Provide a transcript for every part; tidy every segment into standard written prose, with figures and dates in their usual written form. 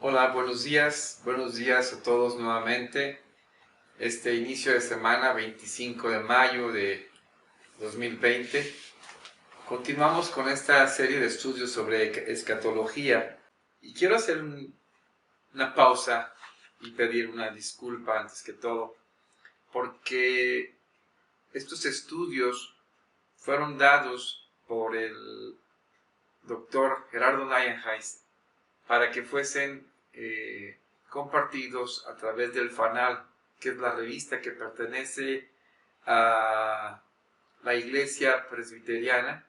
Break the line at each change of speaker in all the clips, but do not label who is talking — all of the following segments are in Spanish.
Hola, buenos días a todos nuevamente. Este inicio de semana, 25 de mayo de 2020. Continuamos con esta serie de estudios sobre escatología y quiero hacer una pausa y pedir una disculpa antes que todo, porque estos estudios fueron dados por el doctor Gerardo Nijenhuis para que fuesen compartidos a través del Fanal, que es la revista que pertenece a la Iglesia Presbiteriana,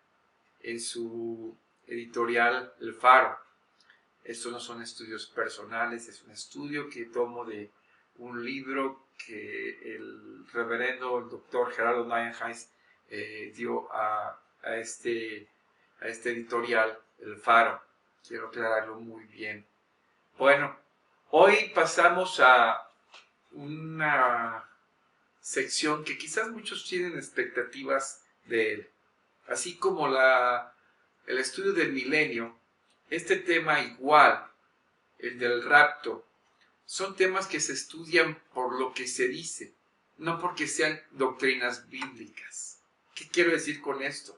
en su editorial El Faro. Estos no son estudios personales, es un estudio que tomo de un libro que el reverendo, el doctor Gerardo Nijenhuis dio a este editorial, El Faro. Quiero aclararlo muy bien. Bueno, hoy pasamos a una sección que quizás muchos tienen expectativas de él. Así como el estudio del milenio, este tema igual, el del rapto, son temas que se estudian por lo que se dice, no porque sean doctrinas bíblicas. ¿Qué quiero decir con esto?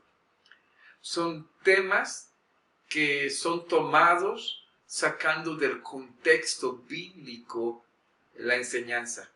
Son temas que son tomados sacando del contexto bíblico la enseñanza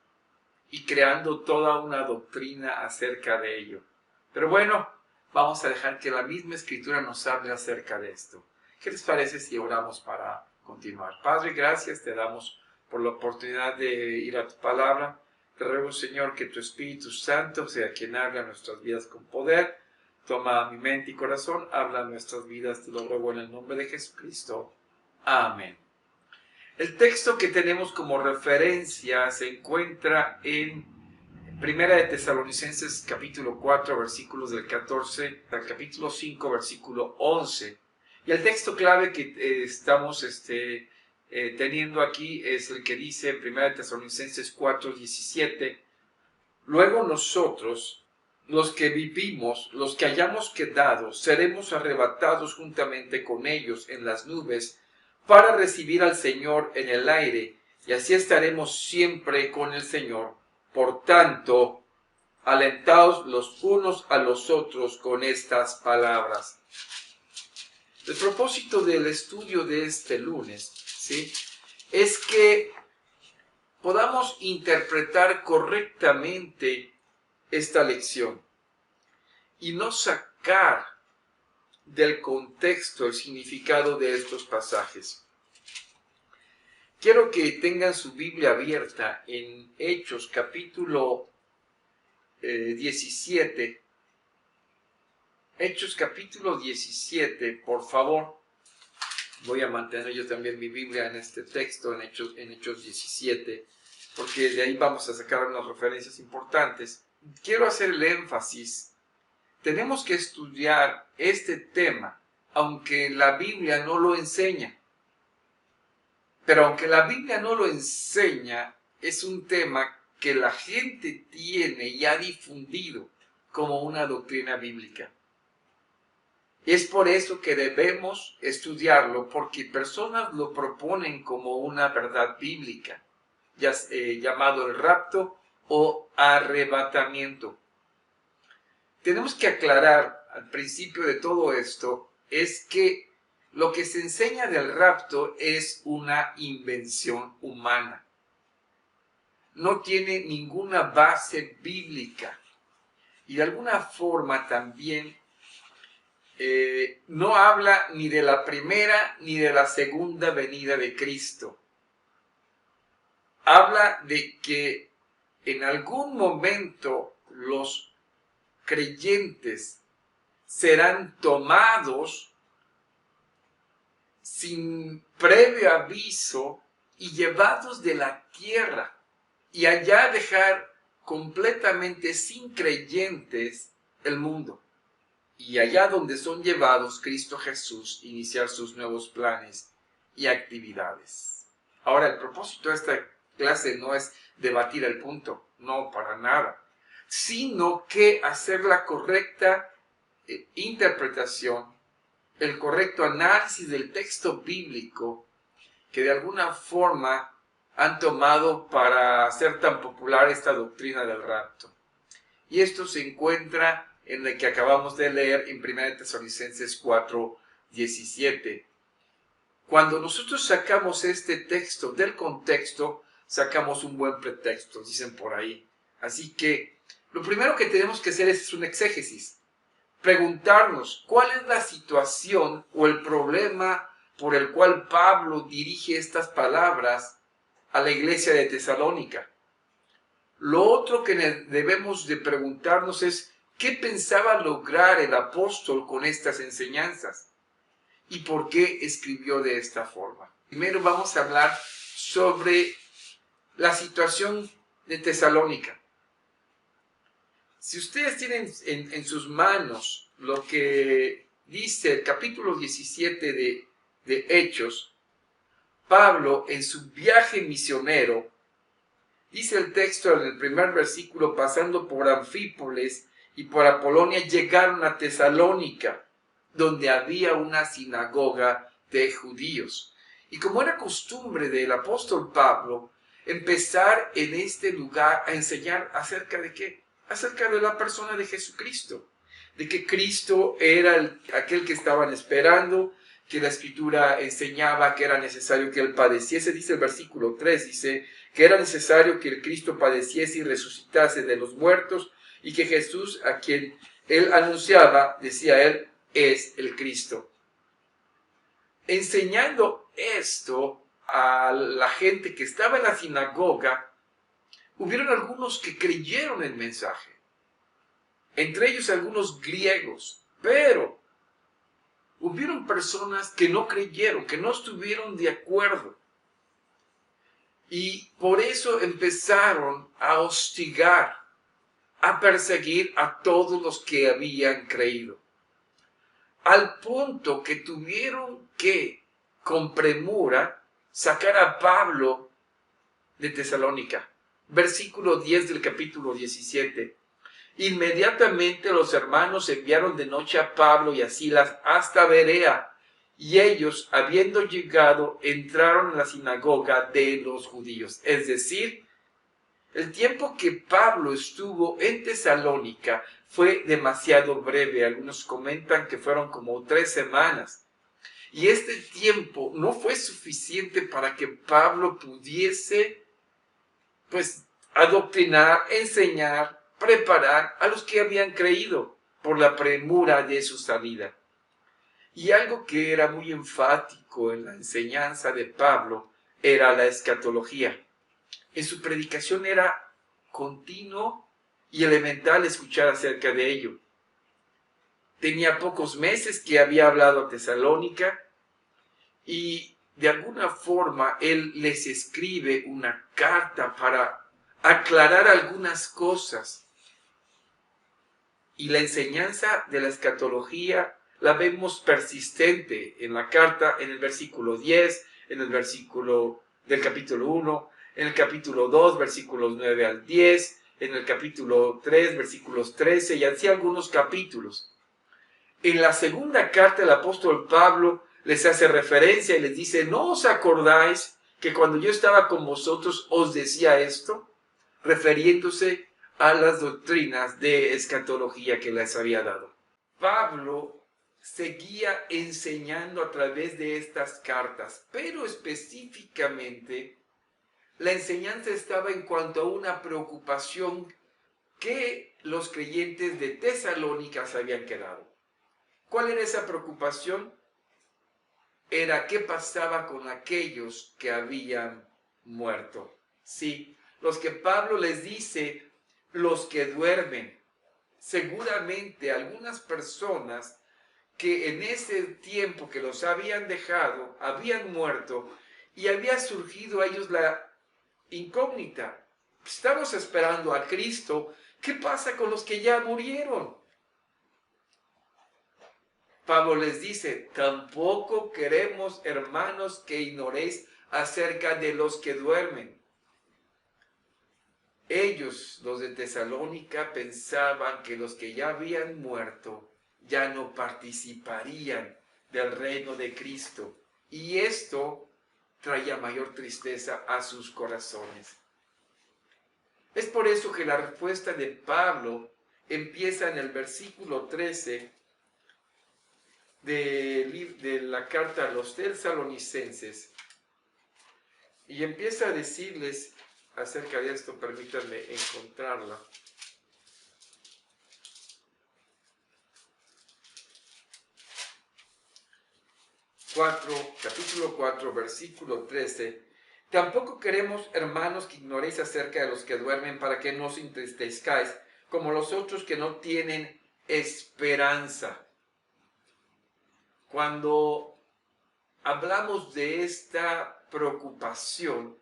y creando toda una doctrina acerca de ello. Pero bueno, vamos a dejar que la misma escritura nos hable acerca de esto. ¿Qué les parece si oramos para continuar? Padre, gracias te damos por la oportunidad de ir a tu palabra. Te ruego, Señor, que tu Espíritu Santo sea quien hable a nuestras vidas con poder. Toma mi mente y corazón, habla en nuestras vidas, te lo ruego en el nombre de Jesucristo. Amén. El texto que tenemos como referencia se encuentra en Primera de Tesalonicenses capítulo 4 versículos del 14 al capítulo 5 versículo 11. Y el texto clave que estamos teniendo aquí es el que dice en Primera de Tesalonicenses 4, 17. Luego nosotros, los que vivimos, los que hayamos quedado, seremos arrebatados juntamente con ellos en las nubes para recibir al Señor en el aire, y así estaremos siempre con el Señor. Por tanto, alentaos los unos a los otros con estas palabras. El propósito del estudio de este lunes, ¿sí?, es que podamos interpretar correctamente esta lección y no sacar del contexto el significado de estos pasajes. Quiero que tengan su Biblia abierta en Hechos capítulo 17. Hechos capítulo 17, por favor. Voy a mantener yo también mi Biblia en este texto, en Hechos 17, porque de ahí vamos a sacar unas referencias importantes. Quiero hacer el énfasis. Tenemos que estudiar este tema, aunque la Biblia no lo enseña. Pero aunque la Biblia no lo enseña, es un tema que la gente tiene y ha difundido como una doctrina bíblica. Es por eso que debemos estudiarlo, porque personas lo proponen como una verdad bíblica, llamado el rapto o arrebatamiento. Tenemos que aclarar al principio de todo esto es que lo que se enseña del rapto es una invención humana. No tiene ninguna base bíblica y de alguna forma también no habla ni de la primera ni de la segunda venida de Cristo. Habla de que en algún momento los creyentes serán tomados sin previo aviso y llevados de la tierra y allá dejar completamente sin creyentes el mundo. Y allá donde son llevados, Cristo Jesús iniciar sus nuevos planes y actividades. Ahora, el propósito de esta clase no es debatir el punto, no, para nada, sino que hacer la correcta interpretación, el correcto análisis del texto bíblico que de alguna forma han tomado para hacer tan popular esta doctrina del rapto. Y esto se encuentra en el que acabamos de leer en 1 Tesalonicenses 4:17. Cuando nosotros sacamos este texto del contexto, sacamos un buen pretexto, dicen por ahí. Así que lo primero que tenemos que hacer es un exégesis. Preguntarnos cuál es la situación o el problema por el cual Pablo dirige estas palabras a la iglesia de Tesalónica. Lo otro que debemos de preguntarnos es qué pensaba lograr el apóstol con estas enseñanzas y por qué escribió de esta forma. Primero vamos a hablar sobre la situación de Tesalónica. Si ustedes tienen en sus manos lo que dice el capítulo 17 de Hechos, Pablo en su viaje misionero, dice el texto en el primer versículo, pasando por Anfípolis y por Apolonia, llegaron a Tesalónica, donde había una sinagoga de judíos. Y como era costumbre del apóstol Pablo, empezar en este lugar a enseñar acerca de ¿qué? Acerca de la persona de Jesucristo, de que Cristo era aquel que estaban esperando, que la Escritura enseñaba que era necesario que Él padeciese. Dice el versículo 3, dice que era necesario que el Cristo padeciese y resucitase de los muertos, y que Jesús, a quien Él anunciaba, decía Él, es el Cristo. Enseñando esto a la gente que estaba en la sinagoga, hubieron algunos que creyeron el mensaje, entre ellos algunos griegos, pero hubieron personas que no creyeron, que no estuvieron de acuerdo. Y por eso empezaron a hostigar, a perseguir a todos los que habían creído. Al punto que tuvieron que, con premura, sacar a Pablo de Tesalónica. Versículo 10 del capítulo 17. Inmediatamente los hermanos enviaron de noche a Pablo y a Silas hasta Berea, y ellos, habiendo llegado, entraron en la sinagoga de los judíos. Es decir, el tiempo que Pablo estuvo en Tesalónica fue demasiado breve. Algunos comentan que fueron como 3 semanas. Y este tiempo no fue suficiente para que Pablo pudiese, adoctrinar, enseñar, preparar a los que habían creído por la premura de su salida. Y algo que era muy enfático en la enseñanza de Pablo era la escatología. En su predicación era continuo y elemental escuchar acerca de ello. Tenía pocos meses que había hablado a Tesalónica y de alguna forma él les escribe una carta para aclarar algunas cosas. Y la enseñanza de la escatología la vemos persistente en la carta, en el versículo 10, en el versículo del capítulo 1, en el capítulo 2, versículos 9 al 10, en el capítulo 3, versículos 13, y así algunos capítulos. En la segunda carta el apóstol Pablo les hace referencia y les dice, ¿no os acordáis que cuando yo estaba con vosotros os decía esto? Refiriéndose a las doctrinas de escatología que les había dado. Pablo seguía enseñando a través de estas cartas, pero específicamente la enseñanza estaba en cuanto a una preocupación que los creyentes de Tesalónica se habían quedado. ¿Cuál era esa preocupación? Era qué pasaba con aquellos que habían muerto. Sí, los que Pablo les dice, los que duermen. Seguramente algunas personas que en ese tiempo que los habían dejado, habían muerto y había surgido a ellos la incógnita. Estamos esperando a Cristo. ¿Qué pasa con los que ya murieron? Pablo les dice, tampoco queremos, hermanos, que ignoréis acerca de los que duermen. Ellos, los de Tesalónica, pensaban que los que ya habían muerto ya no participarían del reino de Cristo. Y esto traía mayor tristeza a sus corazones. Es por eso que la respuesta de Pablo empieza en el versículo 13 de la carta a los tesalonicenses, y empieza a decirles acerca de esto. Permítanme encontrarla. Capítulo 4, versículo 13. Tampoco queremos, hermanos, que ignoréis acerca de los que duermen, para que no os entristezcáis, como los otros que no tienen esperanza. Cuando hablamos de esta preocupación,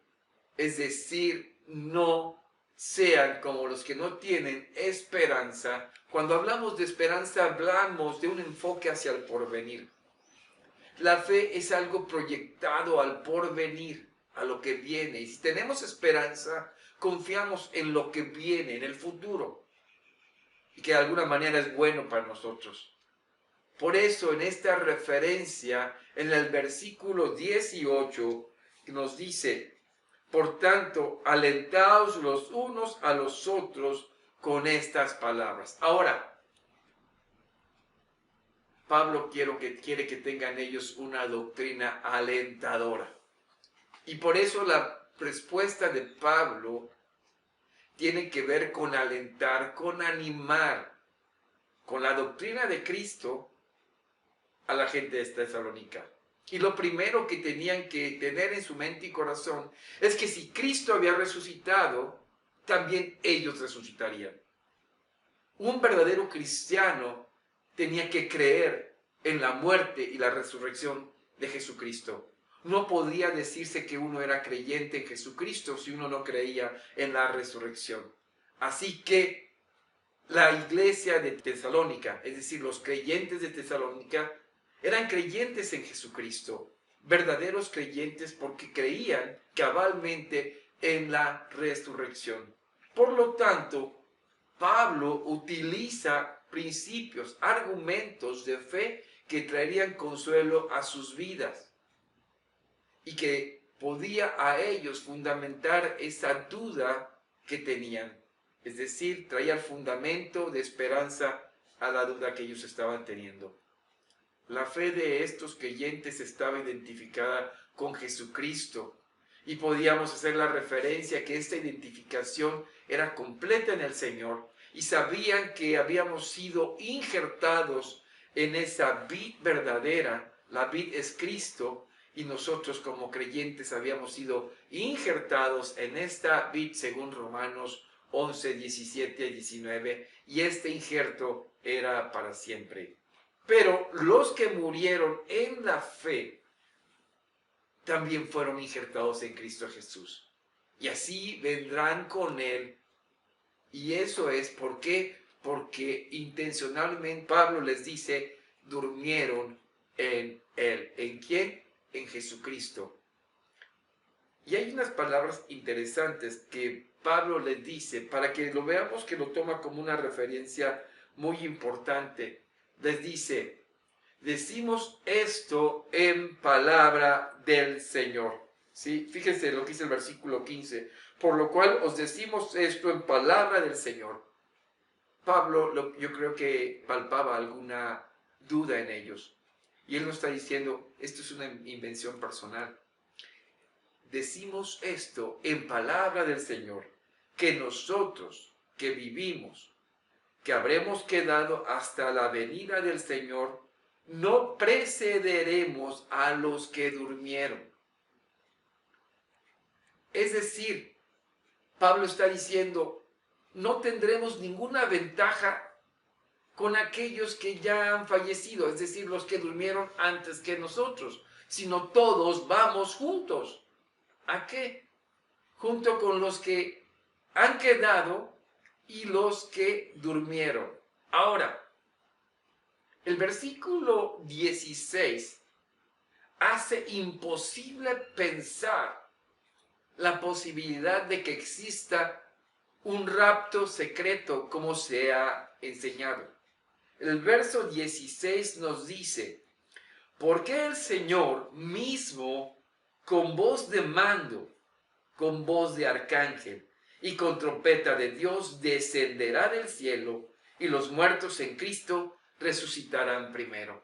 es decir, no sean como los que no tienen esperanza. Cuando hablamos de esperanza, hablamos de un enfoque hacia el porvenir. La fe es algo proyectado al porvenir, a lo que viene. Y si tenemos esperanza, confiamos en lo que viene, en el futuro, y que de alguna manera es bueno para nosotros. Por eso, en esta referencia, en el versículo 18, nos dice: por tanto, alentaos los unos a los otros con estas palabras. Ahora, Pablo quiere que tengan ellos una doctrina alentadora. Y por eso la respuesta de Pablo tiene que ver con alentar, con animar, con la doctrina de Cristo a la gente de Tesalónica. Y lo primero que tenían que tener en su mente y corazón es que si Cristo había resucitado, también ellos resucitarían. Un verdadero cristiano tenía que creer en la muerte y la resurrección de Jesucristo. No podía decirse que uno era creyente en Jesucristo si uno no creía en la resurrección. Así que la iglesia de Tesalónica, es decir, los creyentes de Tesalónica, eran creyentes en Jesucristo, verdaderos creyentes, porque creían cabalmente en la resurrección. Por lo tanto, Pablo utiliza principios, argumentos de fe que traerían consuelo a sus vidas y que podía a ellos fundamentar esa duda que tenían. Es decir, traía el fundamento de esperanza a la duda que ellos estaban teniendo. La fe de estos creyentes estaba identificada con Jesucristo, y podíamos hacer la referencia que esta identificación era completa en el Señor, y sabían que habíamos sido injertados en esa vid verdadera. La vid es Cristo, y nosotros como creyentes habíamos sido injertados en esta vid según Romanos 11, 17 y 19, y este injerto era para siempre. Pero los que murieron en la fe también fueron injertados en Cristo Jesús, y así vendrán con Él. Y eso es ¿por qué? Porque intencionalmente Pablo les dice: durmieron en Él. ¿En quién? En Jesucristo. Y hay unas palabras interesantes que Pablo les dice, para que lo veamos, que lo toma como una referencia muy importante. Les dice: decimos esto en palabra del Señor. ¿Sí? Fíjense lo que dice el versículo 15. Por lo cual os decimos esto en palabra del Señor. Pablo, yo creo que palpaba alguna duda en ellos. Y él nos está diciendo: esto es una invención personal. Decimos esto en palabra del Señor, que nosotros que vivimos, que habremos quedado hasta la venida del Señor, no precederemos a los que durmieron. Es decir, Pablo está diciendo: no tendremos ninguna ventaja con aquellos que ya han fallecido, es decir, los que durmieron antes que nosotros, sino todos vamos juntos. ¿A qué? Junto con los que han quedado y los que durmieron. Ahora, el versículo 16 hace imposible pensar la posibilidad de que exista un rapto secreto como se ha enseñado. El verso 16 nos dice: porque el Señor mismo, con voz de mando, con voz de arcángel y con trompeta de Dios descenderá del cielo y los muertos en Cristo resucitarán primero.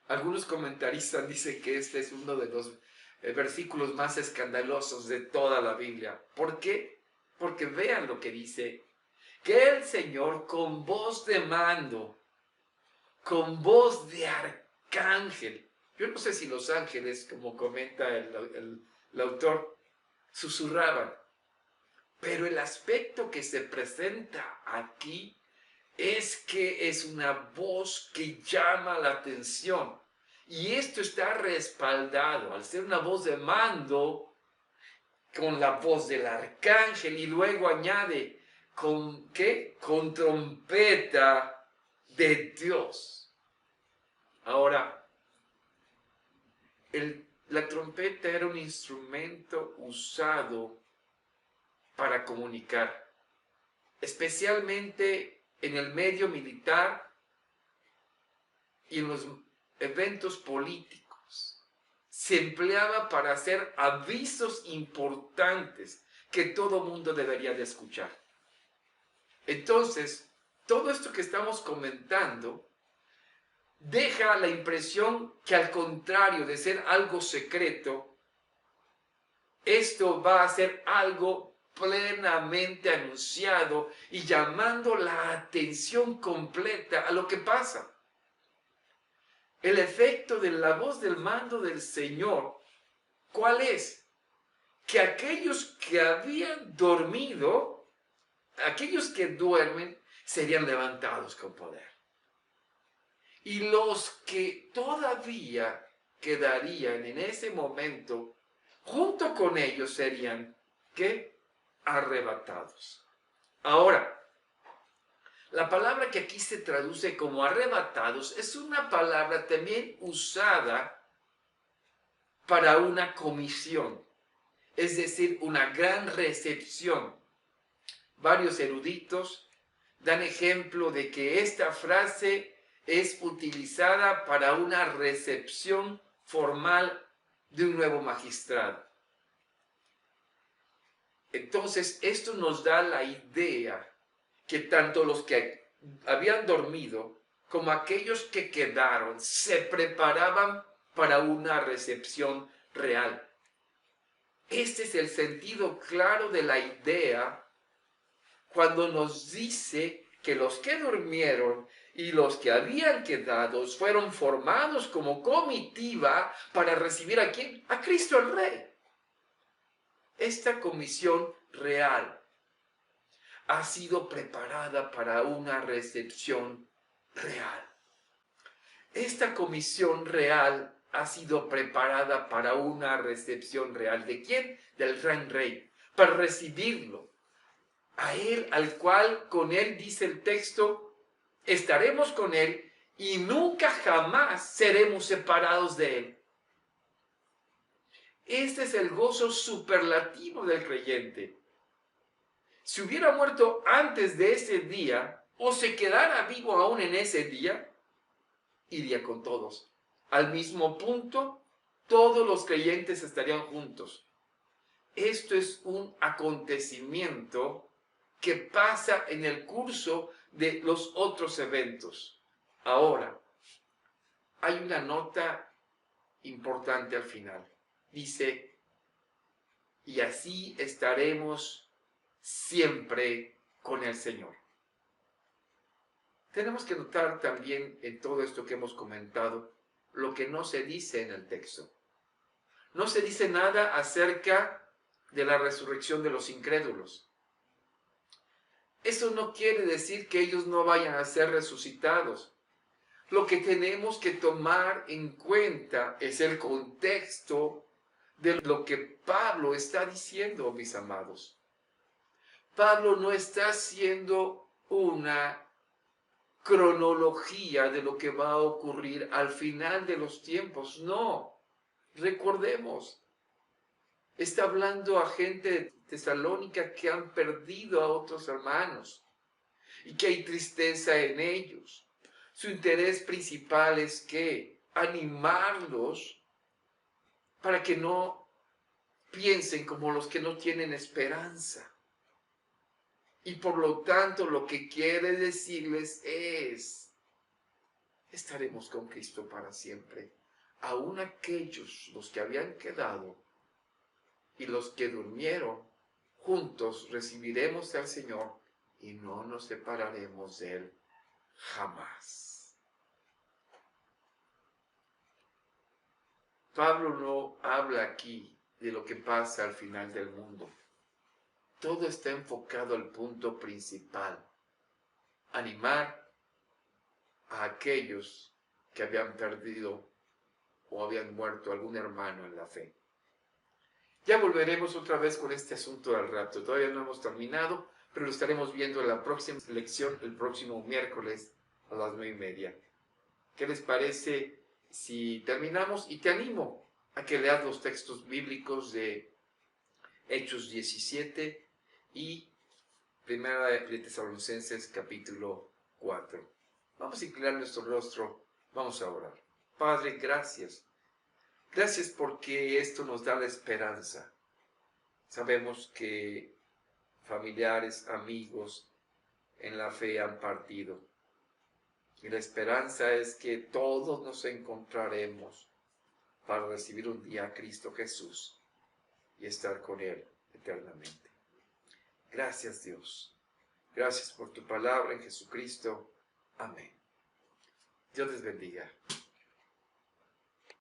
Algunos comentaristas dicen que este es uno de los versículos más escandalosos de toda la Biblia. ¿Por qué? Porque vean lo que dice, que el Señor con voz de mando, con voz de arcángel. Yo no sé si los ángeles, como comenta el autor, susurraban, pero el aspecto que se presenta aquí es que es una voz que llama la atención. Y esto está respaldado, al ser una voz de mando, con la voz del arcángel, y luego añade, ¿con qué? Con trompeta de Dios. Ahora, la trompeta era un instrumento usado para comunicar, especialmente en el medio militar y en los eventos políticos. Se empleaba para hacer avisos importantes que todo mundo debería de escuchar. Entonces, todo esto que estamos comentando deja la impresión que, al contrario de ser algo secreto, esto va a ser algo plenamente anunciado y llamando la atención completa a lo que pasa. El efecto de la voz del mando del Señor, ¿cuál es? Que aquellos que habían dormido, aquellos que duermen, serían levantados con poder. Y los que todavía quedarían en ese momento, junto con ellos serían, ¿qué? Arrebatados. Ahora, la palabra que aquí se traduce como arrebatados es una palabra también usada para una comisión, es decir, una gran recepción. Varios eruditos dan ejemplo de que esta frase es utilizada para una recepción formal de un nuevo magistrado. Entonces, esto nos da la idea que tanto los que habían dormido como aquellos que quedaron se preparaban para una recepción real. Este es el sentido claro de la idea cuando nos dice que los que durmieron y los que habían quedado fueron formados como comitiva para recibir ¿a quién? A Cristo el Rey. Esta comisión real ha sido preparada para una recepción real. Esta comisión real ha sido preparada para una recepción real. ¿De quién? Del gran rey, para recibirlo. A él, al cual con él, dice el texto, estaremos con él y nunca jamás seremos separados de él. Este es el gozo superlativo del creyente. Si hubiera muerto antes de ese día, o se quedara vivo aún en ese día, iría con todos. Al mismo punto, todos los creyentes estarían juntos. Esto es un acontecimiento que pasa en el curso de los otros eventos. Ahora, hay una nota importante al final. Dice, y así estaremos siempre con el Señor. Tenemos que notar también en todo esto que hemos comentado lo que no se dice en el texto. No se dice nada acerca de la resurrección de los incrédulos. Eso no quiere decir que ellos no vayan a ser resucitados. Lo que tenemos que tomar en cuenta es el contexto de lo que Pablo está diciendo, mis amados. Pablo no está haciendo una cronología de lo que va a ocurrir al final de los tiempos. No, recordemos, está hablando a gente de Tesalónica que han perdido a otros hermanos y que hay tristeza en ellos. Su interés principal es que animarlos para que no piensen como los que no tienen esperanza. Y por lo tanto lo que quiere decirles es, estaremos con Cristo para siempre. Aún aquellos, los que habían quedado y los que durmieron, juntos recibiremos al Señor y no nos separaremos de Él jamás. Pablo no habla aquí de lo que pasa al final del mundo. Todo está enfocado al punto principal: animar a aquellos que habían perdido o habían muerto algún hermano en la fe. Ya volveremos otra vez con este asunto al rato. Todavía no hemos terminado, pero lo estaremos viendo en la próxima lección, el próximo miércoles a las 9:30. ¿Qué les parece si terminamos? Y te animo a que leas los textos bíblicos de Hechos 17 y Primera de Tesalonicenses capítulo 4. Vamos a inclinar nuestro rostro, vamos a orar. Padre, gracias. Gracias porque esto nos da la esperanza. Sabemos que familiares, amigos en la fe han partido. Y la esperanza es que todos nos encontraremos para recibir un día a Cristo Jesús y estar con Él eternamente. Gracias, Dios. Gracias por tu palabra en Jesucristo. Amén. Dios les bendiga.